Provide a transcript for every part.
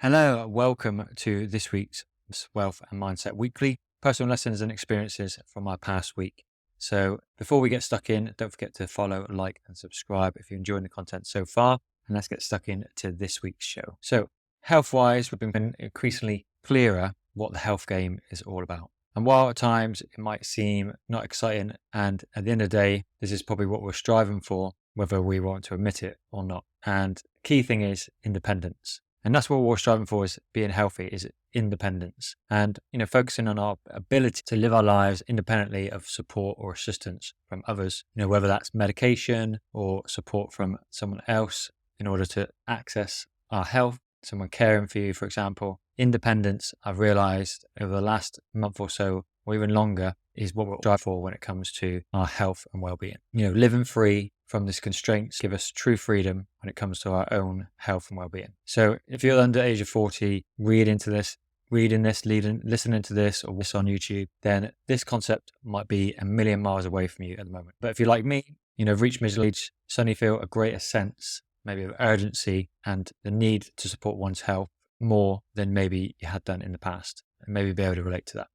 Hello, welcome to this week's Wealth and Mindset Weekly, personal lessons and experiences from my past week. So before we get stuck in, don't forget to follow, like, and subscribe if you're enjoying the content so far. And let's get stuck into this week's show. So health-wise, we've been increasingly clearer what the health game is all about. And while at times it might seem not exciting, and at the end of the day, this is probably what we're striving for, whether we want to admit it or not. And the key thing is independence. And that's what we're striving for, is being healthy, is independence. And, focusing on our ability to live our lives independently of support or assistance from others, whether that's medication or support from someone else in order to access our health, someone caring for you, for example. Independence, I've realized over the last month or so, or even longer, is what we'll strive for when it comes to our health and well-being. Living free from these constraints give us true freedom when it comes to our own health and well-being. So if you're under the age of 40, reading this, listening to this or this on YouTube, then this concept might be a million miles away from you at the moment. But if you're like me, reach middle age, suddenly feel a greater sense, maybe of urgency and the need to support one's health more than maybe you had done in the past, and maybe be able to relate to that.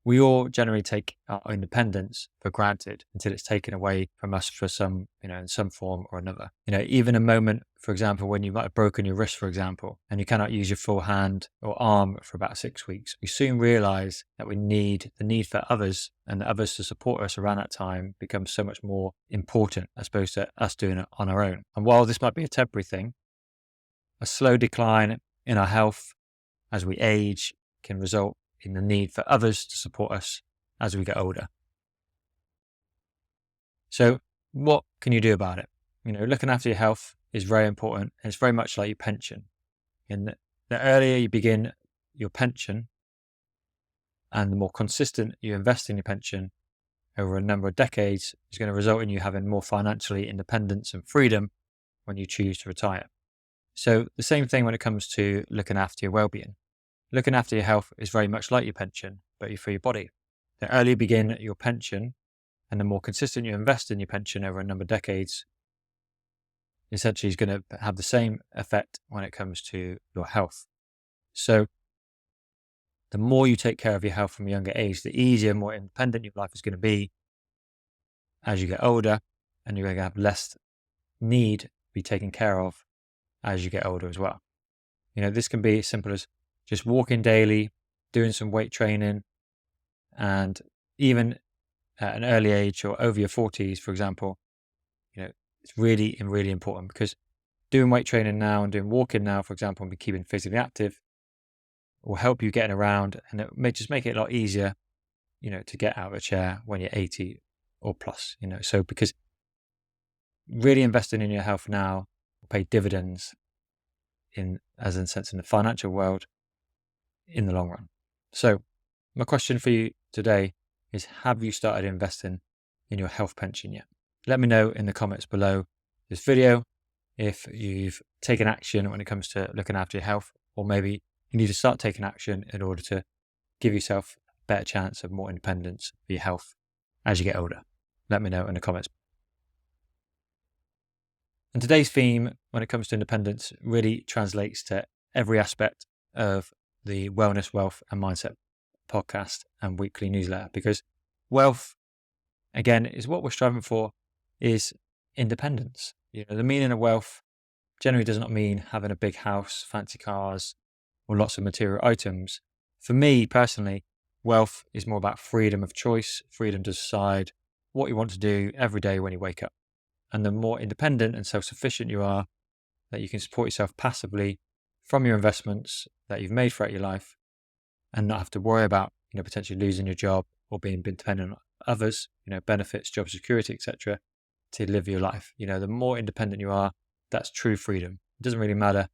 We all generally take our independence for granted until it's taken away from us for some, in some form or another. Even a moment, for example, when you might have broken your wrist, for example, and you cannot use your full hand or arm for about 6 weeks, we soon realize that the need for others and others to support us around that time becomes so much more important as opposed to us doing it on our own. And while this might be a temporary thing, a slow decline in our health as we age can result in the need for others to support us as we get older. So what can you do about it? Looking after your health is very important. And it's very much like your pension. In the earlier you begin your pension and the more consistent you invest in your pension over a number of decades, is going to result in you having more financially independence and freedom when you choose to retire. So the same thing when it comes to looking after your well-being. Looking after your health is very much like your pension, but for your body. The earlier you begin your pension and the more consistent you invest in your pension over a number of decades, essentially is going to have the same effect when it comes to your health. So the more you take care of your health from a younger age, the easier, more independent your life is going to be as you get older, and you're going to have less need to be taken care of as you get older as well. This can be as simple as just walking daily, doing some weight training, and even at an early age or over your 40s, for example, it's really, really important, because doing weight training now and doing walking now, for example, and keeping physically active will help you getting around, and it may just make it a lot easier, to get out of a chair when you're 80 or plus, So because really investing in your health now will pay dividends in the financial world in the long run. So my question for you today is, have you started investing in your health pension yet? Let me know in the comments below this video if you've taken action when it comes to looking after your health, or maybe you need to start taking action in order to give yourself a better chance of more independence for your health as you get older. Let me know in the comments. And today's theme when it comes to independence really translates to every aspect of the Wellness, Wealth and Mindset podcast and weekly newsletter, because wealth, again, is what we're striving for, is independence. The meaning of wealth generally does not mean having a big house, fancy cars, or lots of material items. For me personally, wealth is more about freedom of choice, freedom to decide what you want to do every day when you wake up. And the more independent and self-sufficient you are, that you can support yourself passively from your investments that you've made throughout your life, and not have to worry about, potentially losing your job or being dependent on others, benefits, job security, etc., to live your life. The more independent you are, that's true freedom. It doesn't really matter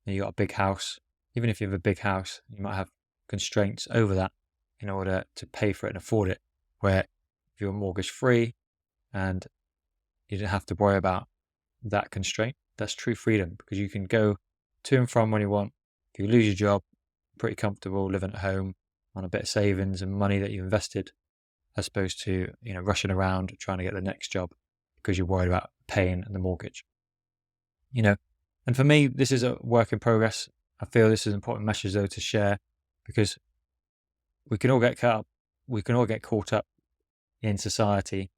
you got a big house. Even if you have a big house, you might have constraints over that in order to pay for it and afford it. Where if you're mortgage free and you don't have to worry about that constraint, that's true freedom, because you can go to and from when you want. If you lose your job, pretty comfortable living at home on a bit of savings and money that you invested, as opposed to rushing around trying to get the next job because you're worried about paying the mortgage. And for me, this is a work in progress. I feel this is an important message though to share, because we can all get caught up in society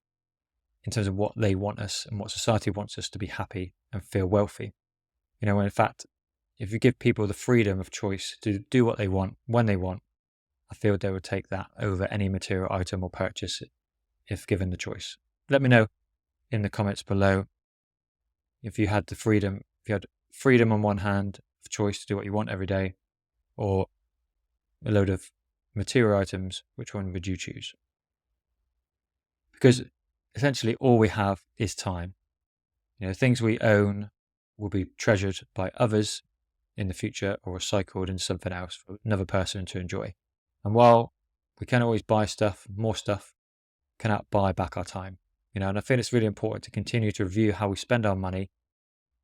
in terms of what they want us and what society wants us to be happy and feel wealthy. When in fact, if you give people the freedom of choice to do what they want when they want, I feel they would take that over any material item or purchase if given the choice. Let me know in the comments below if you had freedom on one hand of choice to do what you want every day, or a load of material items, which one would you choose? Because essentially all we have is time. Things we own will be treasured by others in the future or recycled into something else for another person to enjoy. And while we can always buy stuff, more stuff cannot buy back our time. And I feel it's really important to continue to review how we spend our money,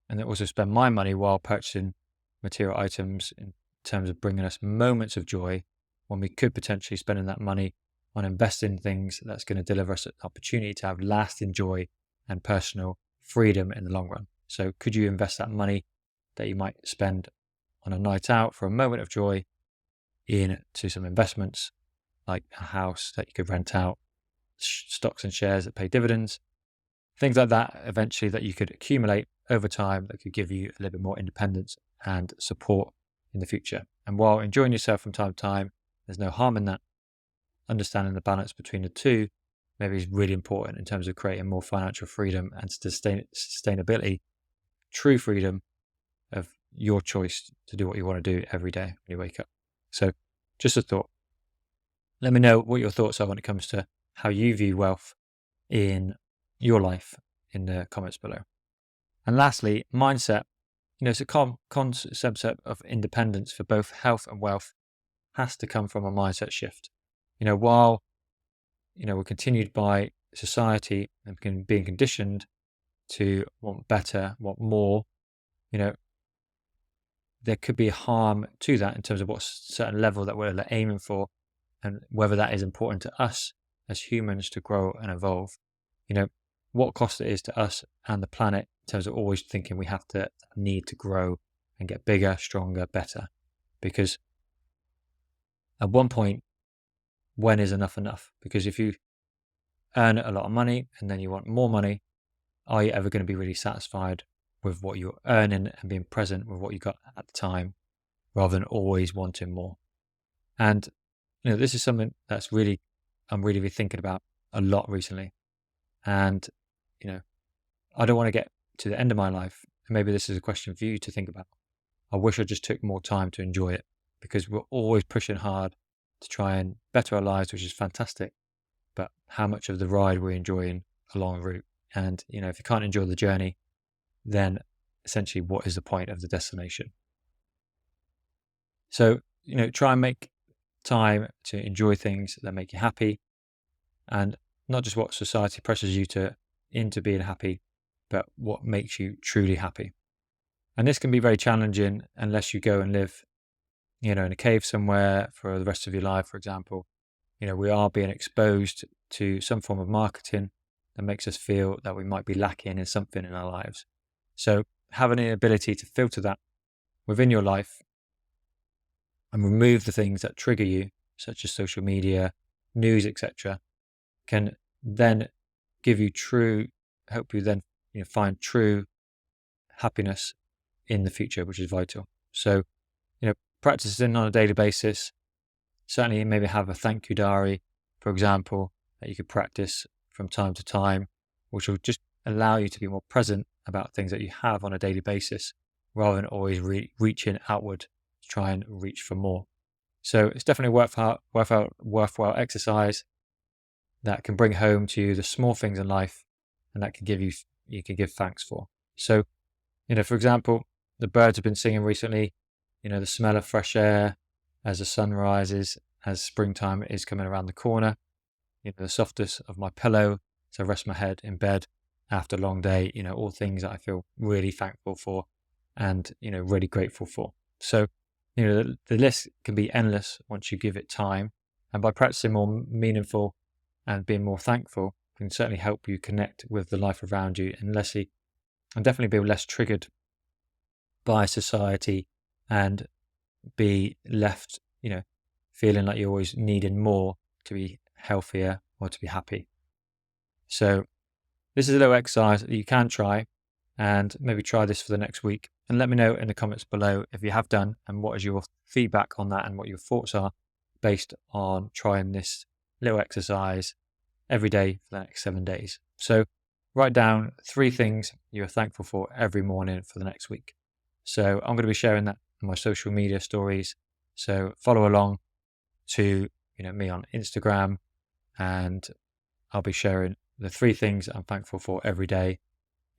and then also spend my money while purchasing material items in terms of bringing us moments of joy, when we could potentially spending that money on investing in things that's going to deliver us an opportunity to have lasting joy and personal freedom in the long run. So could you invest that money that you might spend on a night out for a moment of joy into some investments, like a house that you could rent out, stocks and shares that pay dividends, things like that, eventually, that you could accumulate over time that could give you a little bit more independence and support in the future. And while enjoying yourself from time to time, there's no harm in that. Understanding the balance between the two maybe is really important in terms of creating more financial freedom and sustainability, true freedom of your choice to do what you want to do every day when you wake up. So just a thought. Let me know what your thoughts are when it comes to how you view wealth in your life in the comments below. And lastly, mindset. It's a concept of independence for both health and wealth has to come from a mindset shift. While we're continued by society and being conditioned to want better, want more, there could be harm to that in terms of what certain level that we're aiming for, and whether that is important to us as humans to grow and evolve. What cost it is to us and the planet in terms of always thinking we need to grow and get bigger, stronger, better. Because at one point, when is enough enough? Because if you earn a lot of money and then you want more money, are you ever going to be really satisfied with what you're earning and being present with what you got at the time, rather than always wanting more? And this is something that's I'm really thinking about a lot recently. And I don't want to get to the end of my life, and maybe this is a question for you to think about. I wish I just took more time to enjoy it, because we're always pushing hard to try and better our lives, which is fantastic. But how much of the ride we're enjoying along the route? And if you can't enjoy the journey, then essentially what is the point of the destination? So try and make time to enjoy things that make you happy, and not just what society pressures you into being happy, but what makes you truly happy. And this can be very challenging unless you go and live, in a cave somewhere for the rest of your life, for example. We are being exposed to some form of marketing that makes us feel that we might be lacking in something in our lives. So having the ability to filter that within your life and remove the things that trigger you, such as social media, news, etc., can then help you then find true happiness in the future, which is vital. So, practicing on a daily basis. Certainly maybe have a thank you diary, for example, that you could practice from time to time, which will just allow you to be more present about things that you have on a daily basis, rather than always reaching outward to try and reach for more. So it's definitely worthwhile exercise that can bring home to you the small things in life, and that you can give thanks for. So, for example, the birds have been singing recently, the smell of fresh air as the sun rises, as springtime is coming around the corner, the softness of my pillow as I rest my head in bed after a long day, all things that I feel really thankful for and, really grateful for. So, the list can be endless once you give it time. And by practicing more meaningful and being more thankful, can certainly help you connect with the life around you and definitely be less triggered by society and be left, feeling like you're always needing more to be healthier or to be happy. So this is a little exercise that you can try, and maybe try this for the next week, and let me know in the comments below if you have done and what is your feedback on that and what your thoughts are based on trying this little exercise every day for the next 7 days. So write down 3 things you're thankful for every morning for the next week. So I'm going to be sharing that on my social media stories. So follow along to me on Instagram, and I'll be sharing the 3 things I'm thankful for every day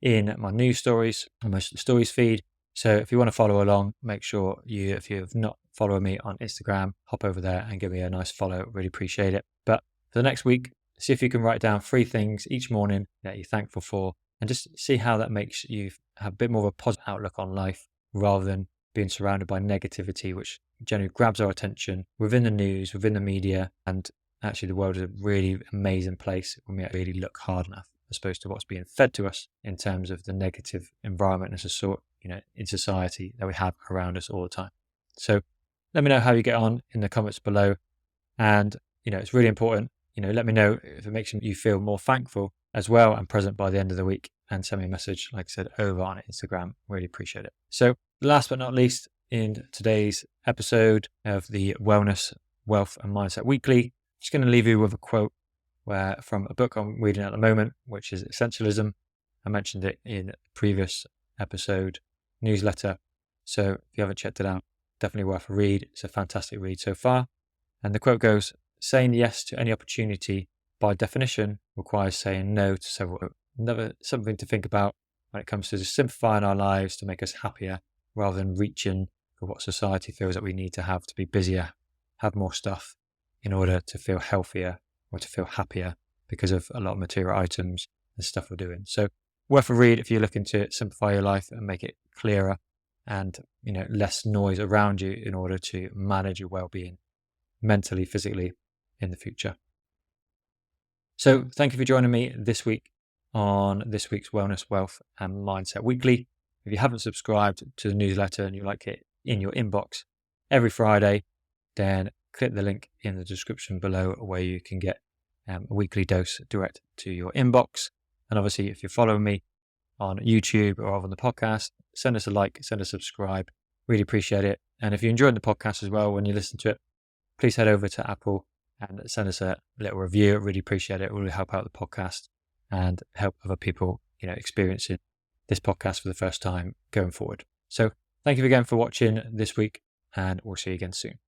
in my news stories and my stories feed. So if you want to follow along, make sure if you have not followed me on Instagram, hop over there and give me a nice follow. Really appreciate it. But for the next week, see if you can write down 3 things each morning that you're thankful for, and just see how that makes you have a bit more of a positive outlook on life rather than being surrounded by negativity, which generally grabs our attention within the news, within the media. And actually the world is a really amazing place when we really look hard enough, as opposed to what's being fed to us in terms of the negative environment as a sort, in society that we have around us all the time. So let me know how you get on in the comments below. And, it's really important, let me know if it makes you feel more thankful as well and present by the end of the week, and send me a message, like I said, over on Instagram. Really appreciate it. So last but not least, in today's episode of the Wellness, Wealth and Mindset Weekly, just going to leave you with a quote from a book I'm reading at the moment, which is Essentialism. I mentioned it in a previous episode newsletter. So if you haven't checked it out, definitely worth a read. It's a fantastic read so far. And the quote goes, "Saying yes to any opportunity by definition requires saying no to several." Something to think about when it comes to just simplifying our lives to make us happier, rather than reaching for what society feels that we need to have to be busier, have more stuff in order to feel healthier or to feel happier because of a lot of material items and stuff we're doing. So worth a read if you're looking to simplify your life and make it clearer and less noise around you in order to manage your well-being mentally, physically in the future. So thank you for joining me this week on this week's Wellness, Wealth and Mindset Weekly. If you haven't subscribed to the newsletter and you like it in your inbox every Friday, then click the link in the description below where you can get a weekly dose direct to your inbox. And obviously, if you're following me on YouTube or on the podcast, send us a like, send us a subscribe. Really appreciate it. And if you enjoyed the podcast as well when you listen to it, please head over to Apple and send us a little review. Really appreciate it. It will really help out the podcast and help other people, experiencing this podcast for the first time going forward. So thank you again for watching this week, and we'll see you again soon.